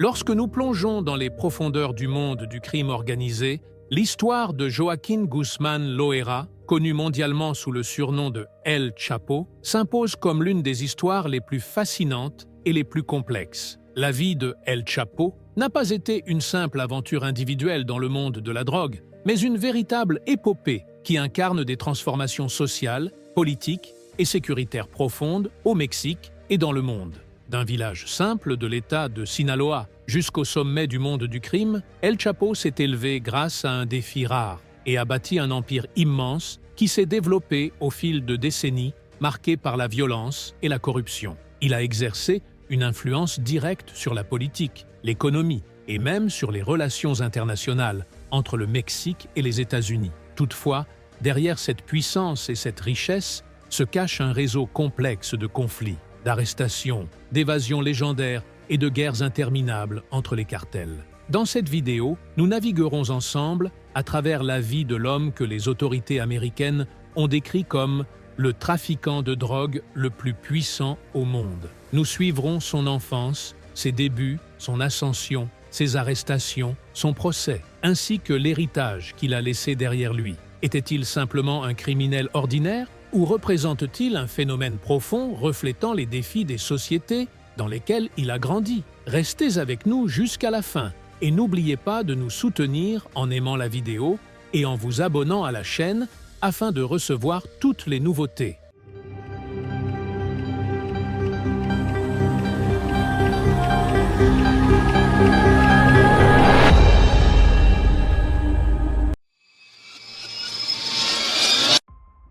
Lorsque nous plongeons dans les profondeurs du monde du crime organisé, l'histoire de Joaquín Guzmán Loera, connu mondialement sous le surnom de El Chapo, s'impose comme l'une des histoires les plus fascinantes et les plus complexes. La vie de El Chapo n'a pas été une simple aventure individuelle dans le monde de la drogue, mais une véritable épopée qui incarne des transformations sociales, politiques et sécuritaires profondes au Mexique et dans le monde. D'un village simple de l'État de Sinaloa jusqu'au sommet du monde du crime, El Chapo s'est élevé grâce à un défi rare et a bâti un empire immense qui s'est développé au fil de décennies marqué par la violence et la corruption. Il a exercé une influence directe sur la politique, l'économie et même sur les relations internationales entre le Mexique et les États-Unis. Toutefois, derrière cette puissance et cette richesse se cache un réseau complexe de conflits, d'arrestations, d'évasions légendaires et de guerres interminables entre les cartels. Dans cette vidéo, nous naviguerons ensemble à travers la vie de l'homme que les autorités américaines ont décrit comme le trafiquant de drogue le plus puissant au monde. Nous suivrons son enfance, ses débuts, son ascension, ses arrestations, son procès, ainsi que l'héritage qu'il a laissé derrière lui. Était-il simplement un criminel ordinaire ou représente-t-il un phénomène profond reflétant les défis des sociétés dans lesquelles il a grandi? Restez avec nous jusqu'à la fin et n'oubliez pas de nous soutenir en aimant la vidéo et en vous abonnant à la chaîne afin de recevoir toutes les nouveautés.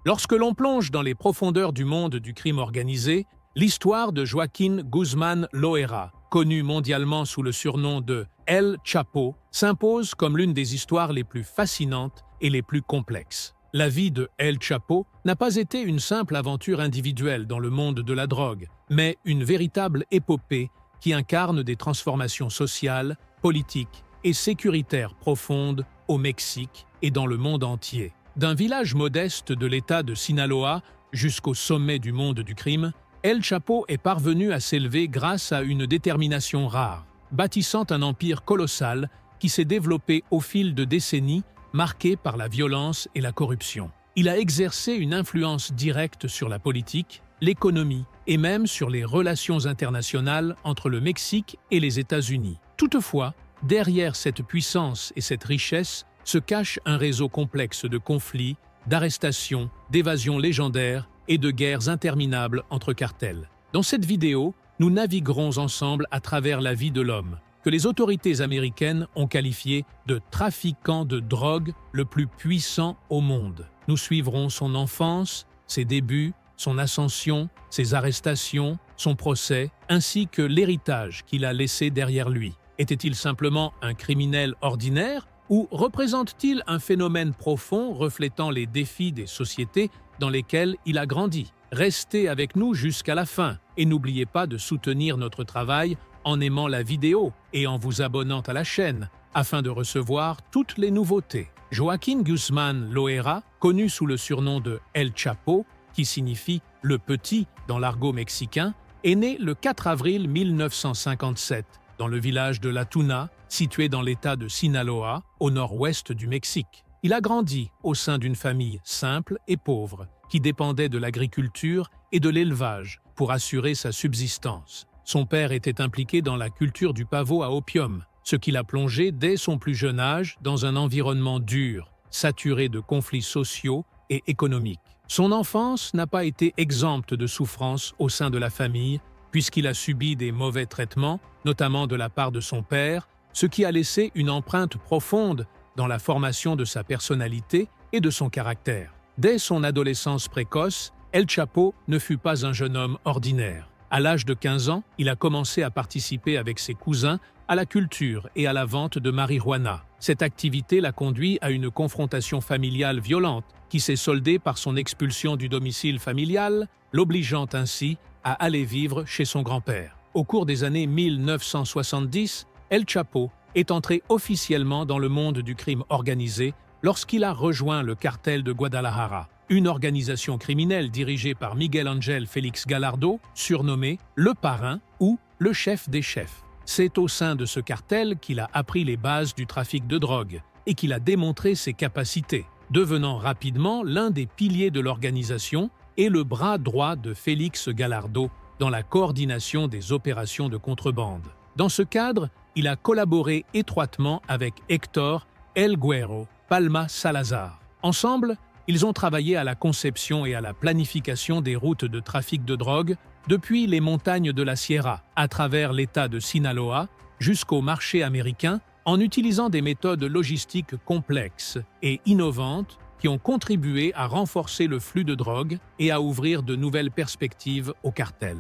Lorsque l'on plonge dans les profondeurs du monde du crime organisé, l'histoire de Joaquín Guzmán Loera, connu mondialement sous le surnom de El Chapo, s'impose comme l'une des histoires les plus fascinantes et les plus complexes. La vie de El Chapo n'a pas été une simple aventure individuelle dans le monde de la drogue, mais une véritable épopée qui incarne des transformations sociales, politiques et sécuritaires profondes au Mexique et dans le monde entier. D'un village modeste de l'État de Sinaloa jusqu'au sommet du monde du crime, El Chapo est parvenu à s'élever grâce à une détermination rare, bâtissant un empire colossal qui s'est développé au fil de décennies marqué par la violence et la corruption. Il a exercé une influence directe sur la politique, l'économie et même sur les relations internationales entre le Mexique et les États-Unis. Toutefois, derrière cette puissance et cette richesse se cache un réseau complexe de conflits, d'arrestations, d'évasions légendaires et de guerres interminables entre cartels. Dans cette vidéo, nous naviguerons ensemble à travers la vie de l'homme, que les autorités américaines ont qualifié de trafiquant de drogue le plus puissant au monde. Nous suivrons son enfance, ses débuts, son ascension, ses arrestations, son procès, ainsi que l'héritage qu'il a laissé derrière lui. Était-il simplement un criminel ordinaire ou représente-t-il un phénomène profond reflétant les défis des sociétés dans lesquelles il a grandi? Restez avec nous jusqu'à la fin et n'oubliez pas de soutenir notre travail en aimant la vidéo et en vous abonnant à la chaîne afin de recevoir toutes les nouveautés. Joaquín Guzmán Loera, connu sous le surnom de El Chapo, qui signifie « le petit » dans l'argot mexicain, est né le 4 avril 1957 dans le village de La Tuna, situé dans l'État de Sinaloa, au nord-ouest du Mexique. Il a grandi au sein d'une famille simple et pauvre, qui dépendait de l'agriculture et de l'élevage pour assurer sa subsistance. Son père était impliqué dans la culture du pavot à opium, ce qui l'a plongé dès son plus jeune âge dans un environnement dur, saturé de conflits sociaux et économiques. Son enfance n'a pas été exempte de souffrances au sein de la famille, puisqu'il a subi des mauvais traitements, notamment de la part de son père, ce qui a laissé une empreinte profonde dans la formation de sa personnalité et de son caractère. Dès son adolescence précoce, El Chapo ne fut pas un jeune homme ordinaire. À l'âge de 15 ans, il a commencé à participer avec ses cousins à la culture et à la vente de marijuana. Cette activité l'a conduit à une confrontation familiale violente qui s'est soldée par son expulsion du domicile familial, l'obligeant ainsi à aller vivre chez son grand-père. Au cours des années 1970, El Chapo est entré officiellement dans le monde du crime organisé lorsqu'il a rejoint le cartel de Guadalajara, une organisation criminelle dirigée par Miguel Ángel Félix Gallardo, surnommé le parrain ou le chef des chefs. C'est au sein de ce cartel qu'il a appris les bases du trafic de drogue et qu'il a démontré ses capacités, devenant rapidement l'un des piliers de l'organisation et le bras droit de Félix Gallardo dans la coordination des opérations de contrebande. Dans ce cadre, il a collaboré étroitement avec Héctor El Güero Palma Salazar. Ensemble, ils ont travaillé à la conception et à la planification des routes de trafic de drogue depuis les montagnes de la Sierra, à travers l'État de Sinaloa, jusqu'au marché américain, en utilisant des méthodes logistiques complexes et innovantes qui ont contribué à renforcer le flux de drogue et à ouvrir de nouvelles perspectives au cartel.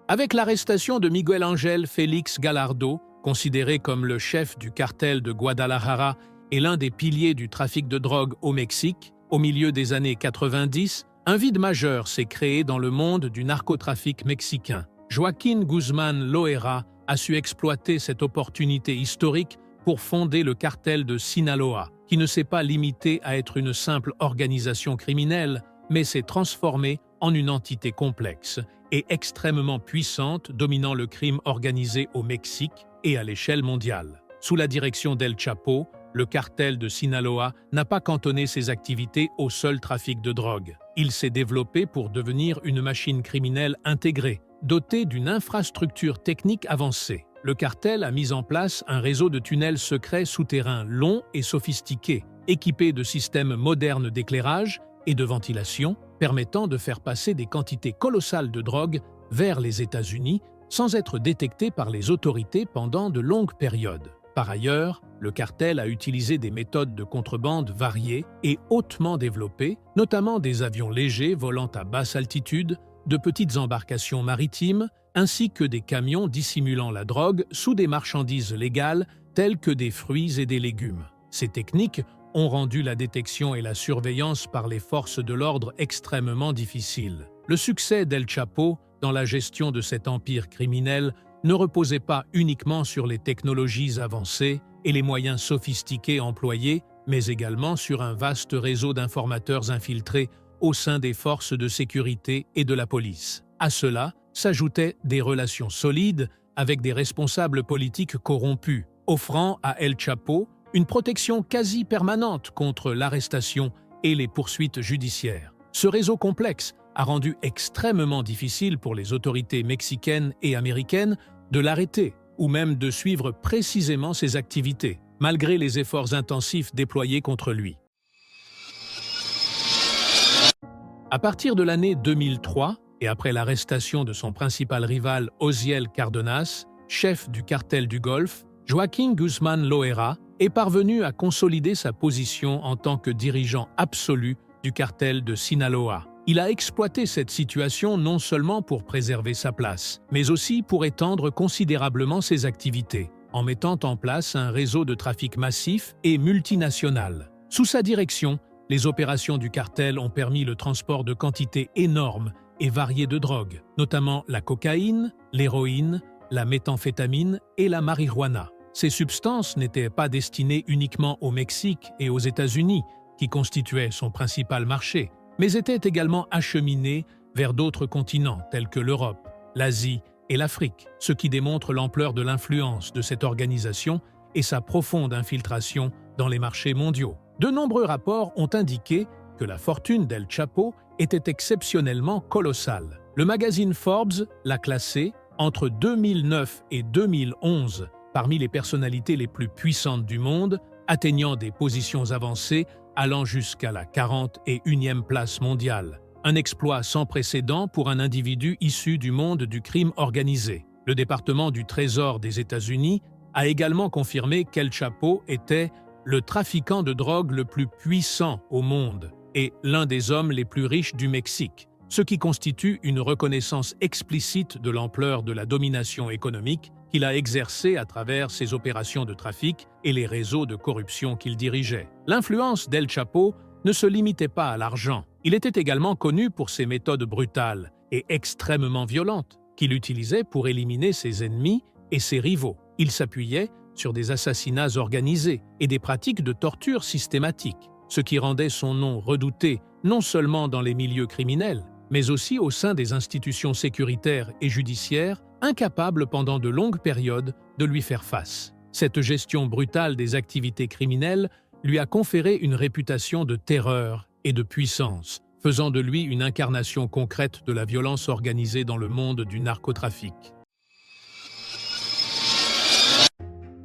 Avec l'arrestation de Miguel Ángel Félix Gallardo, considéré comme le chef du cartel de Guadalajara et l'un des piliers du trafic de drogue au Mexique, au milieu des années 90, un vide majeur s'est créé dans le monde du narcotrafic mexicain. Joaquín Guzmán Loera a su exploiter cette opportunité historique pour fonder le cartel de Sinaloa, qui ne s'est pas limité à être une simple organisation criminelle, mais s'est transformé en une entité complexe et extrêmement puissante dominant le crime organisé au Mexique et à l'échelle mondiale. Sous la direction d'El Chapo, le cartel de Sinaloa n'a pas cantonné ses activités au seul trafic de drogue. Il s'est développé pour devenir une machine criminelle intégrée, dotée d'une infrastructure technique avancée. Le cartel a mis en place un réseau de tunnels secrets souterrains longs et sophistiqués, équipés de systèmes modernes d'éclairage et de ventilation, permettant de faire passer des quantités colossales de drogue vers les États-Unis sans être détecté par les autorités pendant de longues périodes. Par ailleurs, le cartel a utilisé des méthodes de contrebande variées et hautement développées, notamment des avions légers volant à basse altitude, de petites embarcations maritimes, ainsi que des camions dissimulant la drogue sous des marchandises légales telles que des fruits et des légumes. Ces techniques ont rendu la détection et la surveillance par les forces de l'ordre extrêmement difficiles. Le succès d'El Chapo dans la gestion de cet empire criminel ne reposait pas uniquement sur les technologies avancées et les moyens sophistiqués employés, mais également sur un vaste réseau d'informateurs infiltrés au sein des forces de sécurité et de la police. À cela s'ajoutaient des relations solides avec des responsables politiques corrompus, offrant à El Chapo une protection quasi permanente contre l'arrestation et les poursuites judiciaires. Ce réseau complexe a rendu extrêmement difficile pour les autorités mexicaines et américaines de l'arrêter ou même de suivre précisément ses activités, malgré les efforts intensifs déployés contre lui. À partir de l'année 2003, et après l'arrestation de son principal rival Osiel Cárdenas, chef du cartel du Golfe, Joaquín Guzmán Loera est parvenu à consolider sa position en tant que dirigeant absolu du cartel de Sinaloa. Il a exploité cette situation non seulement pour préserver sa place, mais aussi pour étendre considérablement ses activités, en mettant en place un réseau de trafic massif et multinational. Sous sa direction, les opérations du cartel ont permis le transport de quantités énormes et variées de drogues, notamment la cocaïne, l'héroïne, la méthamphétamine et la marijuana. Ces substances n'étaient pas destinées uniquement au Mexique et aux États-Unis, qui constituaient son principal marché, mais étaient également acheminées vers d'autres continents tels que l'Europe, l'Asie et l'Afrique, ce qui démontre l'ampleur de l'influence de cette organisation et sa profonde infiltration dans les marchés mondiaux. De nombreux rapports ont indiqué que la fortune d'El Chapo était exceptionnellement colossale. Le magazine Forbes l'a classé entre 2009 et 2011 parmi les personnalités les plus puissantes du monde, atteignant des positions avancées allant jusqu'à la 41e place mondiale. Un exploit sans précédent pour un individu issu du monde du crime organisé. Le département du Trésor des États-Unis a également confirmé qu'El Chapo était le trafiquant de drogue le plus puissant au monde et l'un des hommes les plus riches du Mexique, ce qui constitue une reconnaissance explicite de l'ampleur de la domination économique qu'il a exercée à travers ses opérations de trafic et les réseaux de corruption qu'il dirigeait. L'influence d'El Chapo ne se limitait pas à l'argent. Il était également connu pour ses méthodes brutales et extrêmement violentes qu'il utilisait pour éliminer ses ennemis et ses rivaux. Il s'appuyait sur des assassinats organisés et des pratiques de torture systématiques, ce qui rendait son nom redouté non seulement dans les milieux criminels, mais aussi au sein des institutions sécuritaires et judiciaires, incapables pendant de longues périodes de lui faire face. Cette gestion brutale des activités criminelles lui a conféré une réputation de terreur et de puissance, faisant de lui une incarnation concrète de la violence organisée dans le monde du narcotrafic.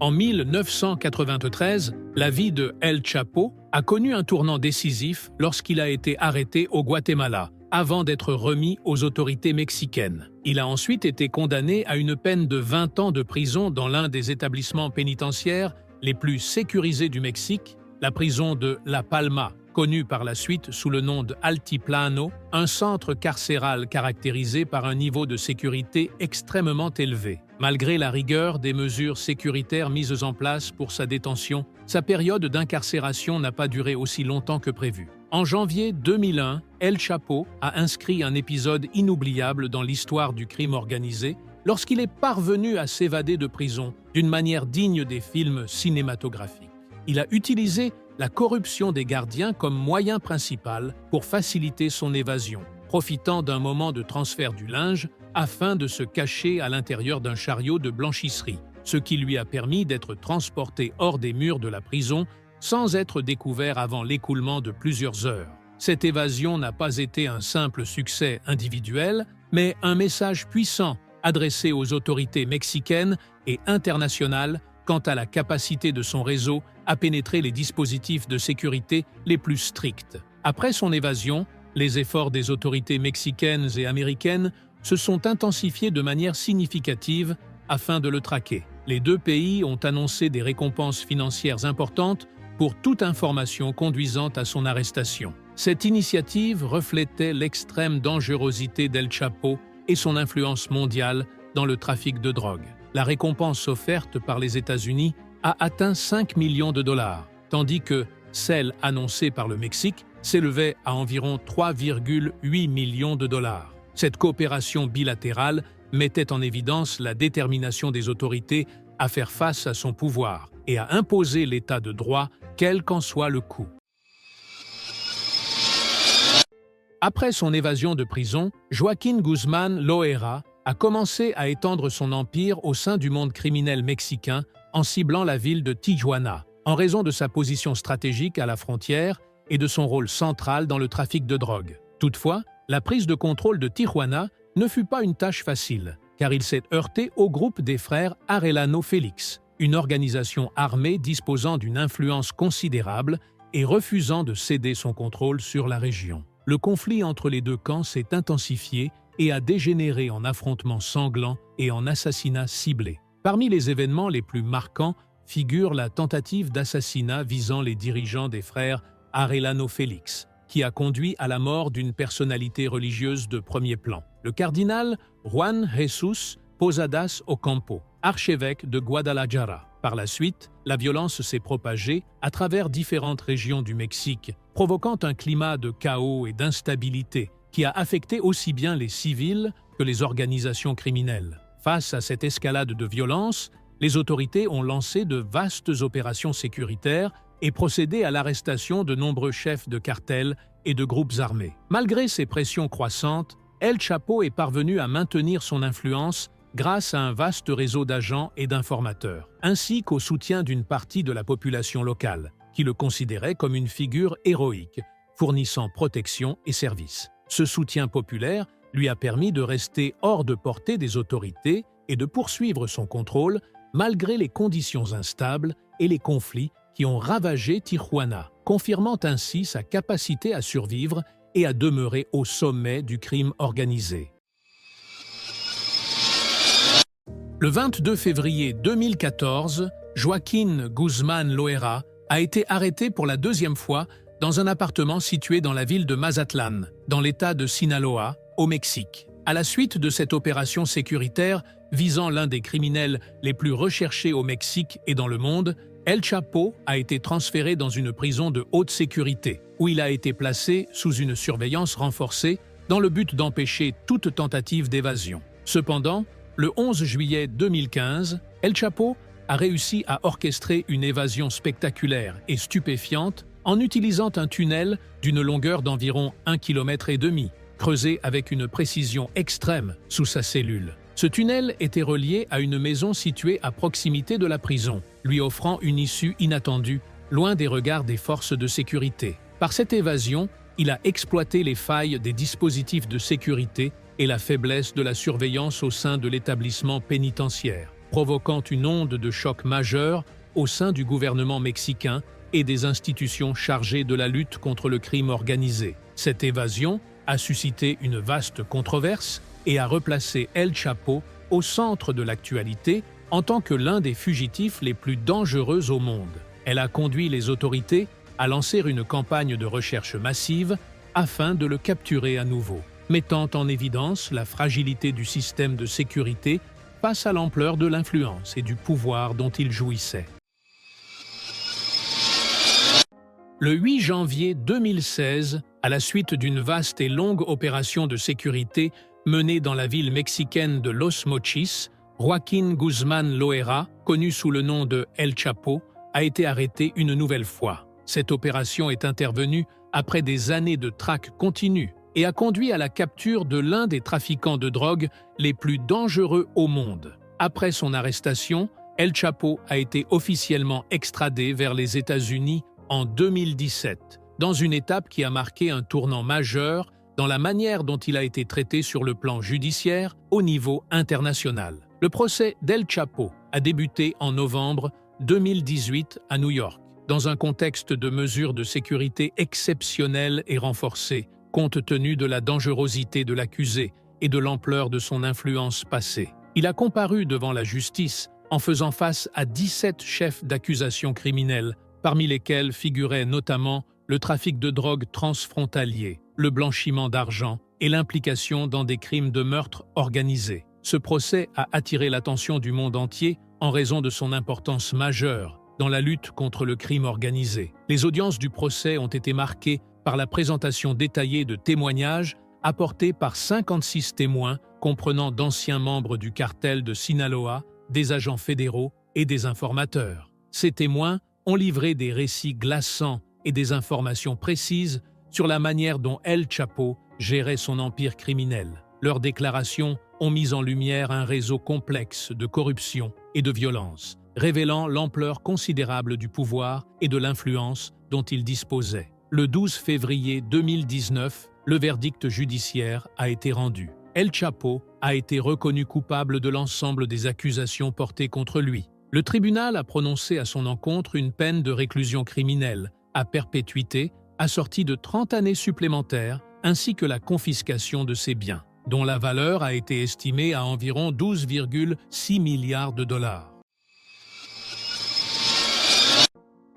En 1993, la vie de El Chapo a connu un tournant décisif lorsqu'il a été arrêté au Guatemala, avant d'être remis aux autorités mexicaines. Il a ensuite été condamné à une peine de 20 ans de prison dans l'un des établissements pénitentiaires les plus sécurisés du Mexique, la prison de La Palma, connue par la suite sous le nom de Altiplano, un centre carcéral caractérisé par un niveau de sécurité extrêmement élevé. Malgré la rigueur des mesures sécuritaires mises en place pour sa détention, sa période d'incarcération n'a pas duré aussi longtemps que prévu. En janvier 2001, El Chapo a inscrit un épisode inoubliable dans l'histoire du crime organisé lorsqu'il est parvenu à s'évader de prison d'une manière digne des films cinématographiques. Il a utilisé la corruption des gardiens comme moyen principal pour faciliter son évasion, profitant d'un moment de transfert du linge afin de se cacher à l'intérieur d'un chariot de blanchisserie, ce qui lui a permis d'être transporté hors des murs de la prison sans être découvert avant l'écoulement de plusieurs heures. Cette évasion n'a pas été un simple succès individuel, mais un message puissant adressé aux autorités mexicaines et internationales quant à la capacité de son réseau à pénétrer les dispositifs de sécurité les plus stricts. Après son évasion, les efforts des autorités mexicaines et américaines se sont intensifiés de manière significative afin de le traquer. Les deux pays ont annoncé des récompenses financières importantes pour toute information conduisant à son arrestation. Cette initiative reflétait l'extrême dangerosité d'El Chapo et son influence mondiale dans le trafic de drogue. La récompense offerte par les États-Unis a atteint 5 millions de dollars, tandis que celle annoncée par le Mexique s'élevait à environ 3,8 millions de dollars. Cette coopération bilatérale mettait en évidence la détermination des autorités à faire face à son pouvoir et à imposer l'état de droit, quel qu'en soit le coût. Après son évasion de prison, Joaquín Guzmán Loera a commencé à étendre son empire au sein du monde criminel mexicain en ciblant la ville de Tijuana, en raison de sa position stratégique à la frontière et de son rôle central dans le trafic de drogue. Toutefois, la prise de contrôle de Tijuana ne fut pas une tâche facile, car il s'est heurté au groupe des frères Arellano Félix, une organisation armée disposant d'une influence considérable et refusant de céder son contrôle sur la région. Le conflit entre les deux camps s'est intensifié et a dégénéré en affrontements sanglants et en assassinats ciblés. Parmi les événements les plus marquants figure la tentative d'assassinat visant les dirigeants des frères Arellano Félix, qui a conduit à la mort d'une personnalité religieuse de premier plan, le cardinal Juan Jesús Posadas Ocampo, archevêque de Guadalajara. Par la suite, la violence s'est propagée à travers différentes régions du Mexique, provoquant un climat de chaos et d'instabilité qui a affecté aussi bien les civils que les organisations criminelles. Face à cette escalade de violence, les autorités ont lancé de vastes opérations sécuritaires et procédé à l'arrestation de nombreux chefs de cartels et de groupes armés. Malgré ces pressions croissantes, El Chapo est parvenu à maintenir son influence grâce à un vaste réseau d'agents et d'informateurs, ainsi qu'au soutien d'une partie de la population locale, qui le considérait comme une figure héroïque, fournissant protection et services. Ce soutien populaire lui a permis de rester hors de portée des autorités et de poursuivre son contrôle malgré les conditions instables et les conflits qui ont ravagé Tijuana, confirmant ainsi sa capacité à survivre et à demeurer au sommet du crime organisé. Le 22 février 2014, Joaquín Guzmán Loera a été arrêté pour la deuxième fois dans un appartement situé dans la ville de Mazatlán, dans l'État de Sinaloa, au Mexique. À la suite de cette opération sécuritaire visant l'un des criminels les plus recherchés au Mexique et dans le monde, El Chapo a été transféré dans une prison de haute sécurité, où il a été placé sous une surveillance renforcée dans le but d'empêcher toute tentative d'évasion. Cependant, le 11 juillet 2015, El Chapo a réussi à orchestrer une évasion spectaculaire et stupéfiante en utilisant un tunnel d'une longueur d'environ 1,5 km, creusé avec une précision extrême sous sa cellule. Ce tunnel était relié à une maison située à proximité de la prison, lui offrant une issue inattendue, loin des regards des forces de sécurité. Par cette évasion, il a exploité les failles des dispositifs de sécurité et la faiblesse de la surveillance au sein de l'établissement pénitentiaire, provoquant une onde de choc majeure au sein du gouvernement mexicain et des institutions chargées de la lutte contre le crime organisé. Cette évasion a suscité une vaste controverse et a replacé El Chapo au centre de l'actualité en tant que l'un des fugitifs les plus dangereux au monde. Elle a conduit les autorités à lancer une campagne de recherche massive afin de le capturer à nouveau, mettant en évidence la fragilité du système de sécurité face à l'ampleur de l'influence et du pouvoir dont il jouissait. Le 8 janvier 2016, à la suite d'une vaste et longue opération de sécurité menée dans la ville mexicaine de Los Mochis, Joaquín Guzmán Loera, connu sous le nom de El Chapo, a été arrêté une nouvelle fois. Cette opération est intervenue après des années de traque continue et a conduit à la capture de l'un des trafiquants de drogue les plus dangereux au monde. Après son arrestation, El Chapo a été officiellement extradé vers les États-Unis en 2017, dans une étape qui a marqué un tournant majeur dans la manière dont il a été traité sur le plan judiciaire au niveau international. Le procès d'El Chapo a débuté en novembre 2018 à New York, dans un contexte de mesures de sécurité exceptionnelles et renforcées, compte tenu de la dangerosité de l'accusé et de l'ampleur de son influence passée. Il a comparu devant la justice en faisant face à 17 chefs d'accusation criminels, parmi lesquels figuraient notamment le trafic de drogue transfrontalier, le blanchiment d'argent et l'implication dans des crimes de meurtre organisés. Ce procès a attiré l'attention du monde entier en raison de son importance majeure dans la lutte contre le crime organisé. Les audiences du procès ont été marquées par la présentation détaillée de témoignages apportés par 56 témoins comprenant d'anciens membres du cartel de Sinaloa, des agents fédéraux et des informateurs. Ces témoins ont livré des récits glaçants et des informations précises sur la manière dont El Chapo gérait son empire criminel. Leurs déclarations ont mis en lumière un réseau complexe de corruption et de violence, révélant l'ampleur considérable du pouvoir et de l'influence dont il disposait. Le 12 février 2019, le verdict judiciaire a été rendu. El Chapo a été reconnu coupable de l'ensemble des accusations portées contre lui. Le tribunal a prononcé à son encontre une peine de réclusion criminelle à perpétuité assortie de 30 années supplémentaires ainsi que la confiscation de ses biens, dont la valeur a été estimée à environ 12,6 milliards de dollars.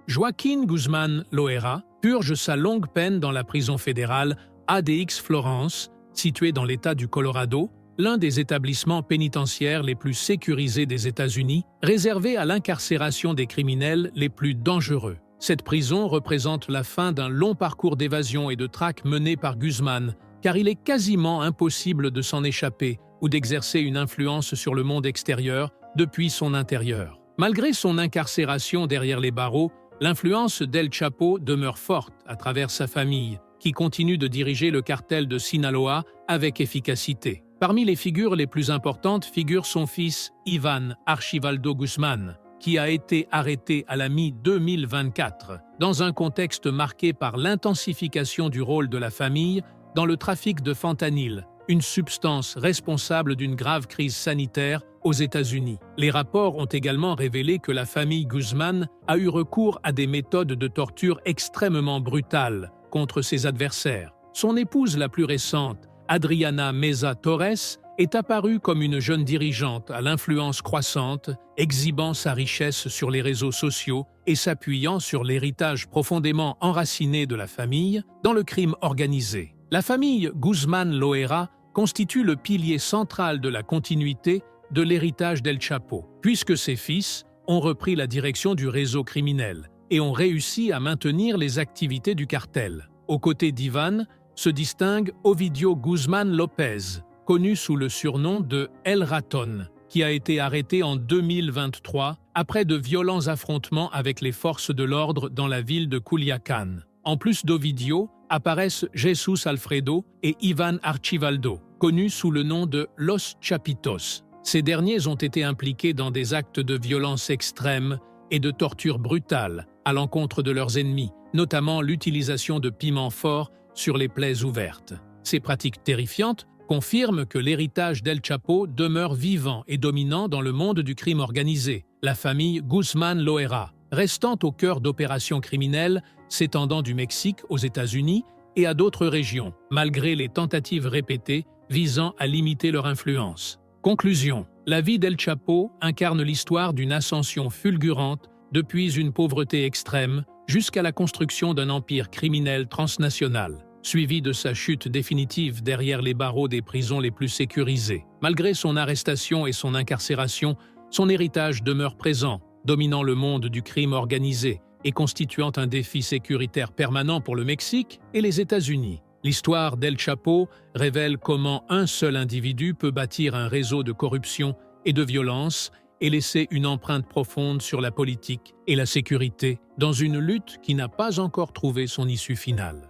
Joaquín Guzmán Loera purge sa longue peine dans la prison fédérale ADX Florence, située dans l'État du Colorado, l'un des établissements pénitentiaires les plus sécurisés des États-Unis, réservé à l'incarcération des criminels les plus dangereux. Cette prison représente la fin d'un long parcours d'évasion et de traque mené par Guzmán, car il est quasiment impossible de s'en échapper ou d'exercer une influence sur le monde extérieur depuis son intérieur. Malgré son incarcération derrière les barreaux, l'influence d'El Chapo demeure forte à travers sa famille, qui continue de diriger le cartel de Sinaloa avec efficacité. Parmi les figures les plus importantes figure son fils Iván Archibaldo Guzmán, qui a été arrêté à la mi-2024, dans un contexte marqué par l'intensification du rôle de la famille dans le trafic de fentanyl, une substance responsable d'une grave crise sanitaire aux États-Unis. Les rapports ont également révélé que la famille Guzmán a eu recours à des méthodes de torture extrêmement brutales contre ses adversaires. Son épouse la plus récente, Adriana Meza Torres, est apparue comme une jeune dirigeante à l'influence croissante, exhibant sa richesse sur les réseaux sociaux et s'appuyant sur l'héritage profondément enraciné de la famille dans le crime organisé. La famille Guzmán Loera constitue le pilier central de la continuité de l'héritage d'El Chapo, puisque ses fils ont repris la direction du réseau criminel et ont réussi à maintenir les activités du cartel. Aux côtés d'Iván se distingue Ovidio Guzmán López, connu sous le surnom de El Ratón, qui a été arrêté en 2023 après de violents affrontements avec les forces de l'ordre dans la ville de Culiacán. En plus d'Ovidio, apparaissent Jesus Alfredo et Ivan Archibaldo, connus sous le nom de Los Chapitos. Ces derniers ont été impliqués dans des actes de violence extrême et de torture brutale à l'encontre de leurs ennemis, notamment l'utilisation de piments forts sur les plaies ouvertes. Ces pratiques terrifiantes confirment que l'héritage d'El Chapo demeure vivant et dominant dans le monde du crime organisé. La famille Guzmán Loera, restant au cœur d'opérations criminelles s'étendant du Mexique aux États-Unis et à d'autres régions, malgré les tentatives répétées visant à limiter leur influence. Conclusion. La vie d'El Chapo incarne l'histoire d'une ascension fulgurante depuis une pauvreté extrême jusqu'à la construction d'un empire criminel transnational, suivi de sa chute définitive derrière les barreaux des prisons les plus sécurisées. Malgré son arrestation et son incarcération, son héritage demeure présent, dominant le monde du crime organisé et constituant un défi sécuritaire permanent pour le Mexique et les États-Unis. L'histoire d'El Chapo révèle comment un seul individu peut bâtir un réseau de corruption et de violence et laisser une empreinte profonde sur la politique et la sécurité dans une lutte qui n'a pas encore trouvé son issue finale.